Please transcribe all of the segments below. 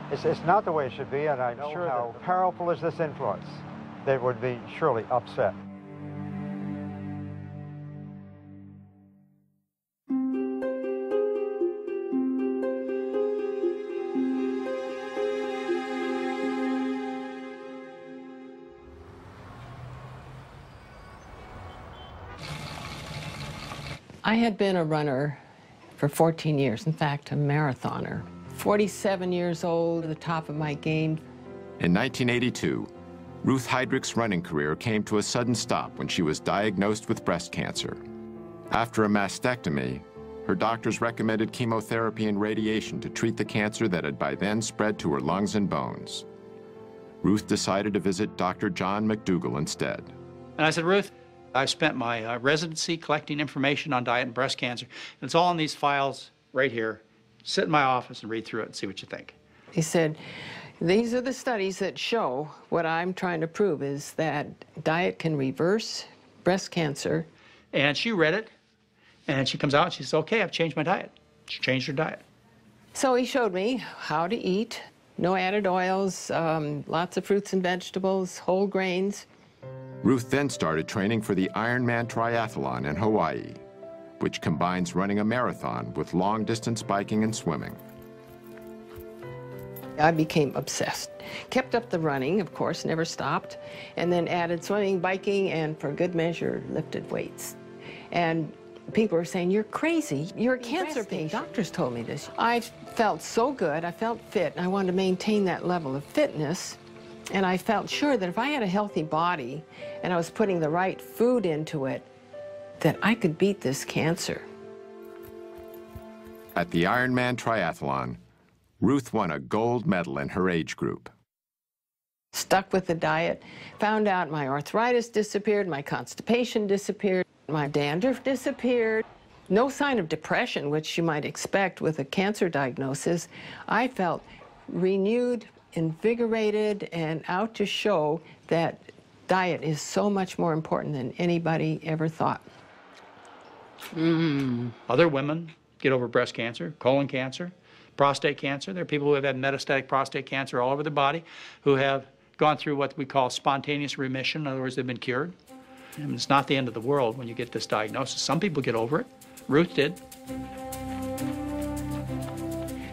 It's not the way it should be, and I'm sure how powerful is this influence. They would be surely upset. I had been a runner for 14 years, in fact, a marathoner. 47 years old, at the top of my game. In 1982, Ruth Heydrich's running career came to a sudden stop when she was diagnosed with breast cancer. After a mastectomy, her doctors recommended chemotherapy and radiation to treat the cancer that had by then spread to her lungs and bones. Ruth decided to visit Dr. John McDougall instead. And I said, Ruth, I've spent my residency collecting information on diet and breast cancer. And it's all in these files right here. Sit in my office and read through it and see what you think. He said, these are the studies that show what I'm trying to prove is that diet can reverse breast cancer. And she read it, and she comes out and she says, okay, I've changed my diet. She changed her diet. So he showed me how to eat, no added oils, lots of fruits and vegetables, whole grains. Ruth then started training for the Ironman Triathlon in Hawaii, which combines running a marathon with long-distance biking and swimming. I became obsessed. Kept up the running, of course, never stopped, and then added swimming, biking, and for good measure, lifted weights. And people were saying, you're crazy, you're a cancer patient. Doctors told me this. I felt so good, I felt fit, and I wanted to maintain that level of fitness. And I felt sure that if I had a healthy body and I was putting the right food into it, that I could beat this cancer. At the Ironman Triathlon, Ruth won a gold medal in her age group. Stuck with the diet, found out my arthritis disappeared, my constipation disappeared, my dandruff disappeared. No sign of depression, which you might expect with a cancer diagnosis. I felt renewed, invigorated, and out to show that diet is so much more important than anybody ever thought. Other women get over breast cancer, colon cancer, prostate cancer. There are people who have had metastatic prostate cancer all over the body who have gone through what we call spontaneous remission. In other words, they've been cured. And it's not the end of the world when you get this diagnosis. Some people get over it. Ruth did.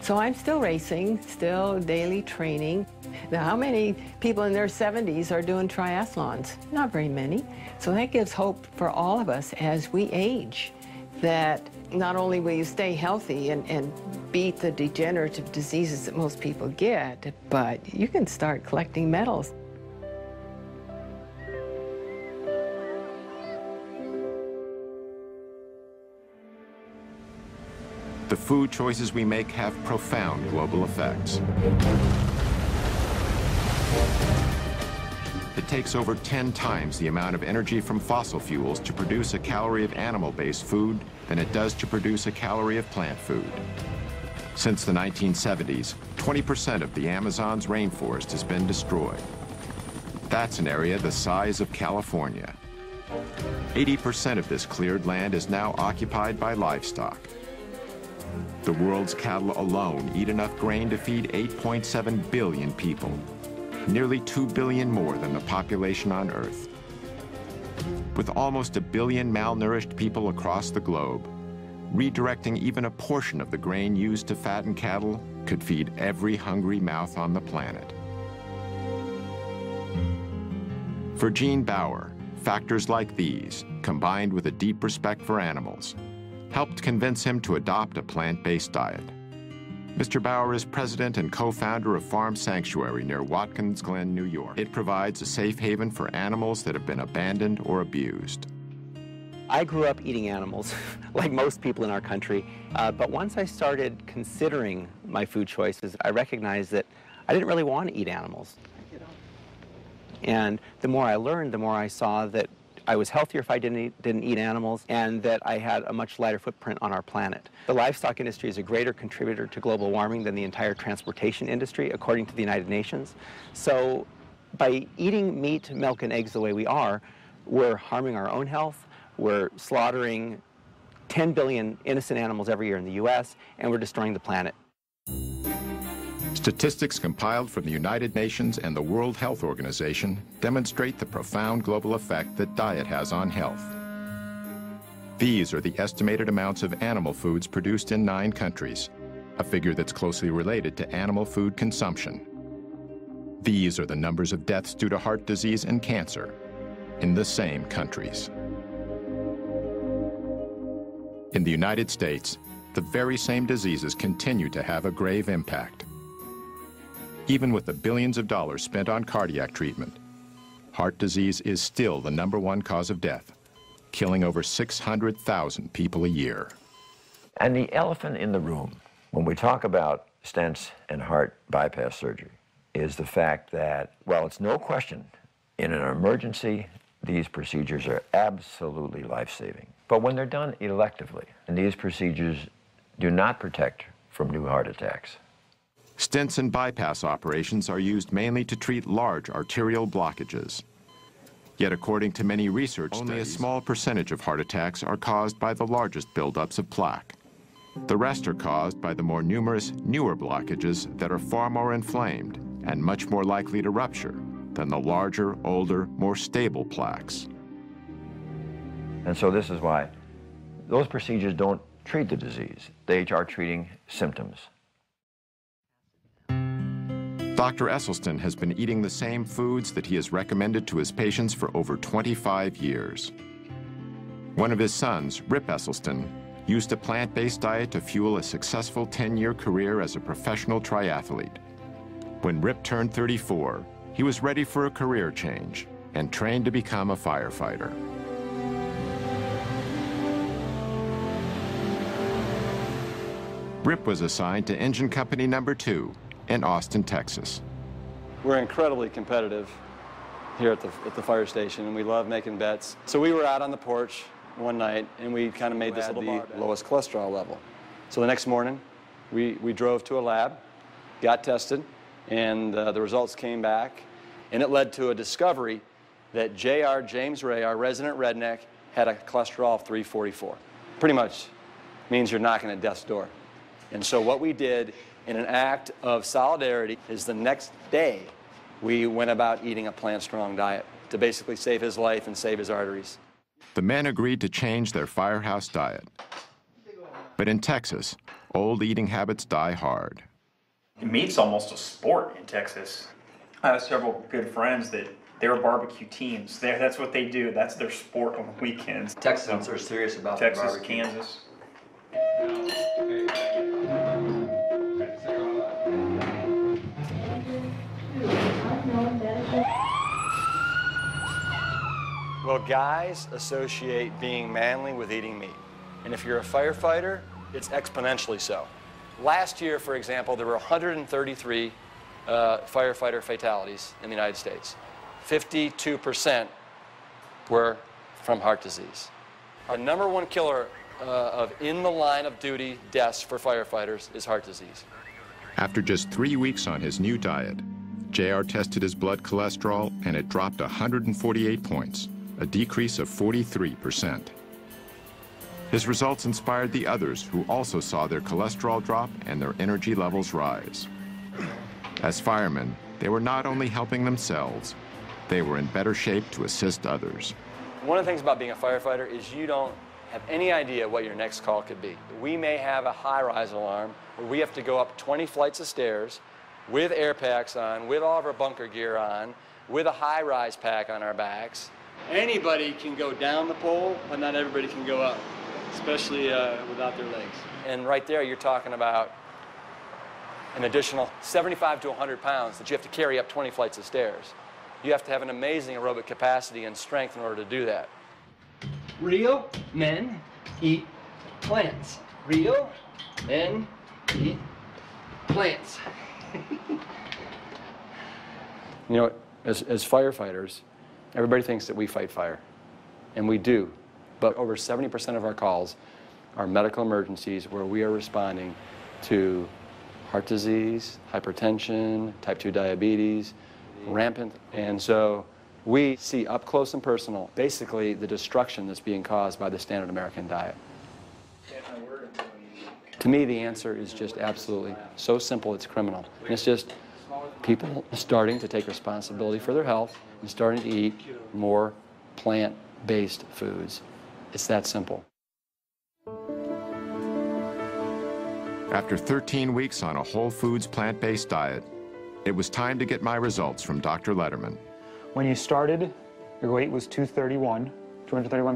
So I'm still racing, still daily training. Now, how many people in their 70s are doing triathlons? Not very many. So that gives hope for all of us as we age, that not only will you stay healthy and beat the degenerative diseases that most people get, but you can start collecting medals. The food choices we make have profound global effects. It takes over 10 times the amount of energy from fossil fuels to produce a calorie of animal-based food than it does to produce a calorie of plant food. Since the 1970s, 20% of the Amazon's rainforest has been destroyed. That's an area the size of California. 80% of this cleared land is now occupied by livestock. The world's cattle alone eat enough grain to feed 8.7 billion people, nearly 2 billion more than the population on Earth. With almost 1 billion malnourished people across the globe, redirecting even a portion of the grain used to fatten cattle could feed every hungry mouth on the planet. For Gene Bauer, factors like these, combined with a deep respect for animals, helped convince him to adopt a plant-based diet. Mr. Bauer is president and co-founder of Farm Sanctuary near Watkins Glen, New York. It provides a safe haven for animals that have been abandoned or abused. I grew up eating animals, like most people in our country, but once I started considering my food choices, I recognized that I didn't really want to eat animals. And the more I learned, the more I saw that I was healthier if I didn't eat animals, and that I had a much lighter footprint on our planet. The livestock industry is a greater contributor to global warming than the entire transportation industry, according to the United Nations. So by eating meat, milk, and eggs the way we are, we're harming our own health, we're slaughtering 10 billion innocent animals every year in the US, and we're destroying the planet. Statistics compiled from the United Nations and the World Health Organization demonstrate the profound global effect that diet has on health. These are the estimated amounts of animal foods produced in 9 countries, a figure that's closely related to animal food consumption. These are the numbers of deaths due to heart disease and cancer in the same countries. In the United States, the very same diseases continue to have a grave impact. Even with the billions of dollars spent on cardiac treatment, heart disease is still the #1 cause of death, killing over 600,000 people a year. And the elephant in the room, when we talk about stents and heart bypass surgery, is the fact that, well, it's no question, in an emergency, these procedures are absolutely life-saving. But when they're done electively, and these procedures do not protect from new heart attacks. Stents and bypass operations are used mainly to treat large arterial blockages. Yet according to many research studies, only a small percentage of heart attacks are caused by the largest buildups of plaque. The rest are caused by the more numerous, newer blockages that are far more inflamed and much more likely to rupture than the larger, older, more stable plaques. And so this is why those procedures don't treat the disease. They are treating symptoms. Dr. Esselstyn has been eating the same foods that he has recommended to his patients for over 25 years. One of his sons, Rip Esselstyn, used a plant-based diet to fuel a successful 10-year career as a professional triathlete. When Rip turned 34, he was ready for a career change and trained to become a firefighter. Rip was assigned to Engine Company No. 2 in Austin, Texas. We're incredibly competitive here at the fire station, and we love making bets. So we were out on the porch one night, and we kind of made this the lowest cholesterol level. So the next morning, we drove to a lab, got tested, and the results came back, and it led to a discovery that J.R. James Ray, our resident redneck, had a cholesterol of 344. Pretty much means you're knocking at death's door. And so what we did in an act of solidarity is the next day we went about eating a plant-strong diet to basically save his life and save his arteries. The men agreed to change their firehouse diet. But in Texas, old eating habits die hard. Meat's almost a sport in Texas. I have several good friends that they're barbecue teams. That's what they do. That's their sport on the weekends. Texans are serious about Texas, barbecue. Kansas. Well, guys associate being manly with eating meat. And if you're a firefighter, it's exponentially so. Last year, for example, there were 133 firefighter fatalities in the United States. 52% were from heart disease. Our #1 killer of in the line of duty deaths for firefighters is heart disease. After just 3 weeks on his new diet, JR tested his blood cholesterol and it dropped 148 points, a decrease of 43%. His results inspired the others who also saw their cholesterol drop and their energy levels rise. As firemen, they were not only helping themselves, they were in better shape to assist others. One of the things about being a firefighter is you don't have any idea what your next call could be. We may have a high-rise alarm where we have to go up 20 flights of stairs with air packs on, with all of our bunker gear on, with a high-rise pack on our backs. Anybody can go down the pole, but not everybody can go up, especially without their legs. And right there, you're talking about an additional 75 to 100 pounds that you have to carry up 20 flights of stairs. You have to have an amazing aerobic capacity and strength in order to do that. Real men eat plants. Real men eat plants. You know, as firefighters, everybody thinks that we fight fire, and we do. But over 70% of our calls are medical emergencies where we are responding to heart disease, hypertension, type 2 diabetes, rampant. And so we see up close and personal basically the destruction that's being caused by the standard American diet. To me, the answer is just absolutely so simple, it's criminal. And it's just people starting to take responsibility for their health and starting to eat more plant-based foods. It's that simple. After 13 weeks on a whole foods plant-based diet, it was time to get my results from Dr. Letterman. When you started, your weight was 231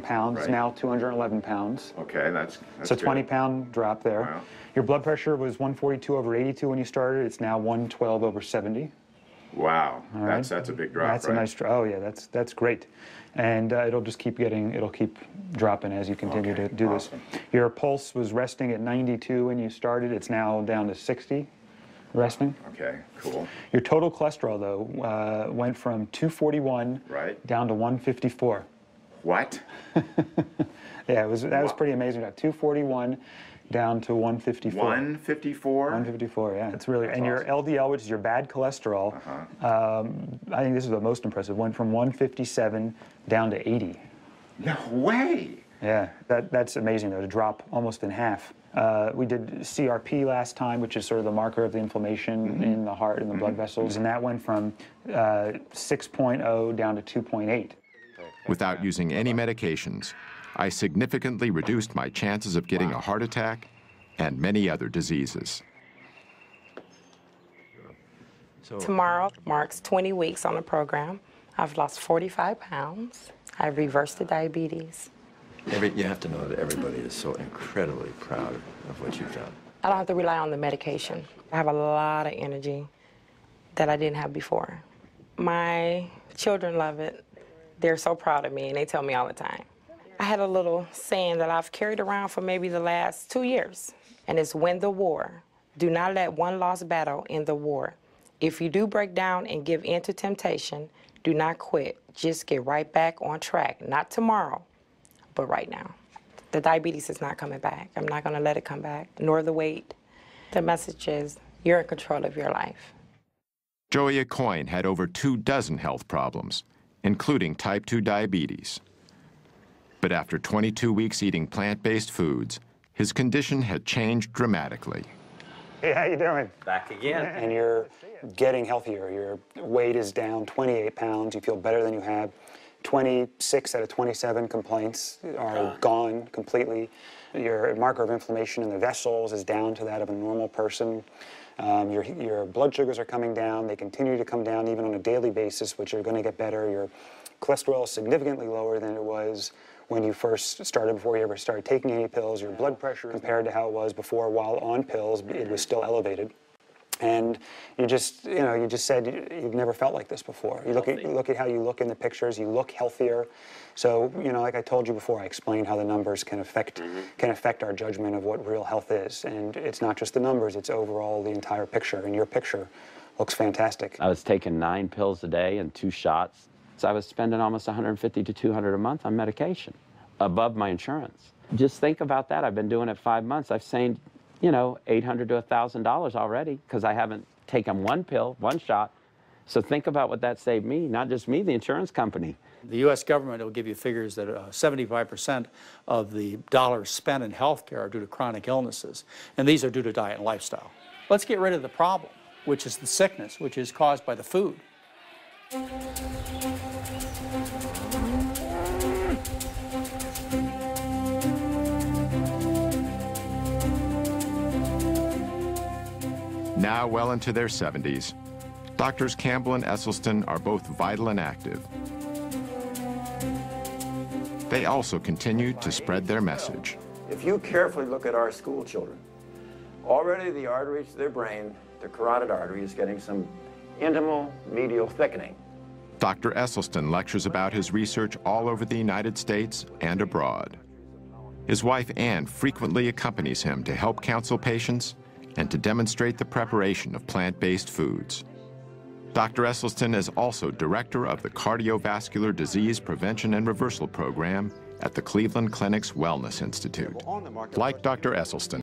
pounds, Right. now 211 pounds. Okay, that's So 20-pound drop there. Wow. Your blood pressure was 142/82 when you started. It's now 112/70. Wow, All right. that's a big drop, That's a nice drop. Oh yeah, that's great. And it'll just keep dropping as you continue to do awesome. this. Your pulse was resting at 92 when you started. It's now down to 60 resting. Okay, cool. Your total cholesterol, though, went from 241 Right. down to 154. What? Yeah, that was pretty amazing. 241 down to 154. 154? 154, yeah. It's really, and your LDL, which is your bad cholesterol, I think this is the most impressive, went from 157 down to 80. No way! Yeah, that's amazing, though, to drop almost in half. We did CRP last time, which is sort of the marker of the inflammation in the heart and the blood vessels, and that went from 6.0 down to 2.8. Without using any medications, I significantly reduced my chances of getting a heart attack and many other diseases. Tomorrow marks 20 weeks on the program. I've lost 45 pounds. I've reversed the diabetes. You have to know that everybody is so incredibly proud of what you've done. I don't have to rely on the medication. I have a lot of energy that I didn't have before. My children love it. They're so proud of me, and they tell me all the time. I had a little saying that I've carried around for maybe the last 2 years, and it's win the war. Do not let one lost battle end the war. If you do break down and give in to temptation, do not quit. Just get right back on track. Not tomorrow, but right now. The diabetes is not coming back. I'm not going to let it come back, nor the weight. The message is you're in control of your life. Joey Coyne had over 24 health problems, including type 2 diabetes. But after 22 weeks eating plant-based foods, his condition had changed dramatically. Hey, how you doing? Back again. And you're getting healthier. Your weight is down 28 pounds. You feel better than you have. 26 out of 27 complaints are gone completely. Your marker of inflammation in the vessels is down to that of a normal person. Your blood sugars are coming down. They continue to come down even on a daily basis, which are going to get better. Your cholesterol is significantly lower than it was when you first started, before you ever started taking any pills. Your blood pressure, compared to how it was before while on pills, it was still elevated. And you just said you've never felt like this before. You look at how you look in the pictures. You look healthier. So, like I told you before, I explained how the numbers can affect our judgment of what real health is. And it's not just the numbers; it's overall the entire picture. And your picture looks fantastic. I was taking 9 pills a day and 2 shots. So I was spending almost $150 to $200 a month on medication, above my insurance. Just think about that. I've been doing it 5 months. I've saved, $800 to $1,000 already because I haven't taken 1 pill, 1 shot. So think about what that saved me, not just me, the insurance company. The U.S. government will give you figures that 75% of the dollars spent in healthcare are due to chronic illnesses, and these are due to diet and lifestyle. Let's get rid of the problem, which is the sickness, which is caused by the food. Now well into their 70s, Doctors Campbell and Esselstyn are both vital and active. They also continue to spread their message. If you carefully look at our school children, already the arteries to their brain, the carotid artery, is getting some intimal medial thickening. Dr. Esselstyn lectures about his research all over the United States and abroad. His wife, Ann, frequently accompanies him to help counsel patients and to demonstrate the preparation of plant-based foods. Dr. Esselstyn is also director of the Cardiovascular Disease Prevention and Reversal Program at the Cleveland Clinic's Wellness Institute. Like Dr. Esselstyn,